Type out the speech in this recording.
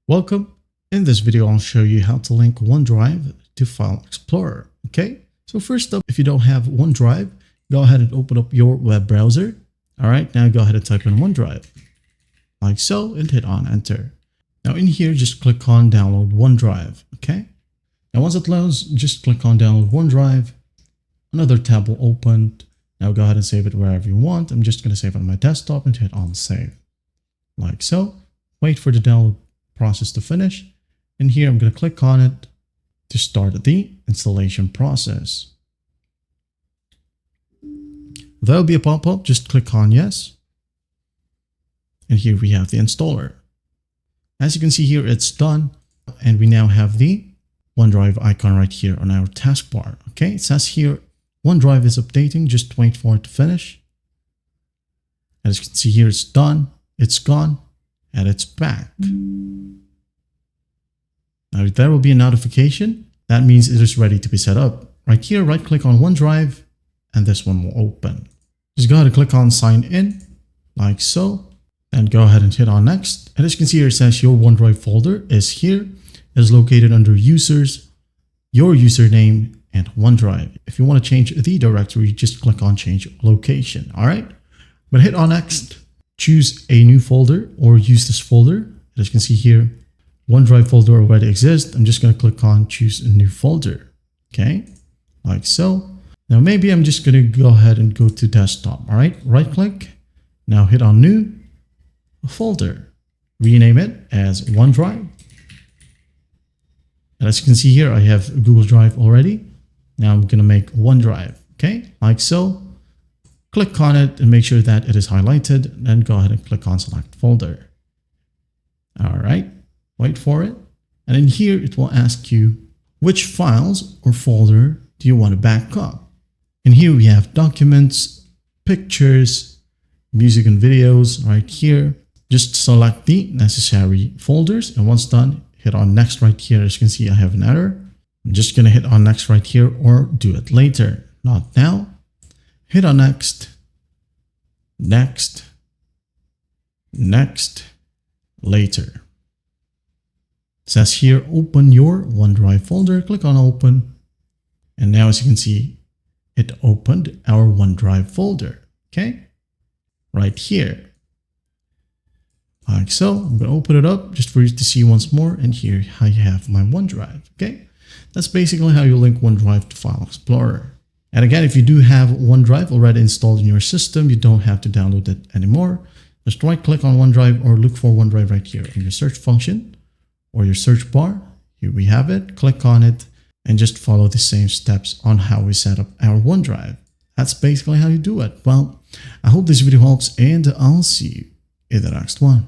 Welcome. In this video, I'll show you how to link OneDrive to File Explorer. Okay, so first up, if you don't have OneDrive, go ahead and open up your web browser. All right, now go ahead and type in OneDrive like so and hit on enter. Now in here, just click on download OneDrive. Okay, now once it loads, just click on download OneDrive. Another tab will open. Now go ahead and save it wherever you want. I'm just going to save it on my desktop and hit on save like so. Wait for the download process to finish. And here I'm going to click on it to start the installation process. There'll be a pop-up, just click on yes. And here we have the installer. As you can see here, it's done. And we now have the OneDrive icon right here on our taskbar. Okay, it says here, OneDrive is updating, just wait for it to finish. As you can see here, it's done, it's gone, and it's back. Now there will be a notification. That means it is ready to be set up. Right here, right click on OneDrive, and this one will open. Just go ahead and click on sign in, like so, and go ahead and hit on next. And as you can see here, it says your OneDrive folder is here. It is located under users, your username, and OneDrive. If you want to change the directory, just click on change location. All right, but hit on next. Choose a new folder or use this folder. As you can see here, OneDrive folder already exists. I'm just going to click on choose a new folder. Okay, like so. Now maybe I'm just going to go ahead and go to desktop. All right, right click. Now hit on new folder. Rename it as OneDrive. And as you can see here, I have Google Drive already. Now I'm going to make OneDrive. Okay, like so. Click on it and make sure that it is highlighted. Then go ahead and click on select folder. All right, wait for it. And in here, it will ask you which files or folder do you want to back up. And here we have documents, pictures, music and videos right here. Just select the necessary folders. And once done, hit on next right here. As you can see, I have an error. I'm just going to hit on next right here or do it later, not now. Hit on next, next, next, later. It says here, open your OneDrive folder. Click on open. And now as you can see, it opened our OneDrive folder. Okay, right here. Like so, I'm going to open it up just for you to see once more. And here I have my OneDrive. Okay, that's basically how you link OneDrive to File Explorer. And again, if you do have OneDrive already installed in your system, you don't have to download it anymore. Just right click on OneDrive or look for OneDrive right here in your search function or your search bar. Here we have it. Click on it and just follow the same steps on how we set up our OneDrive. That's basically how you do it. Well, I hope this video helps and I'll see you in the next one.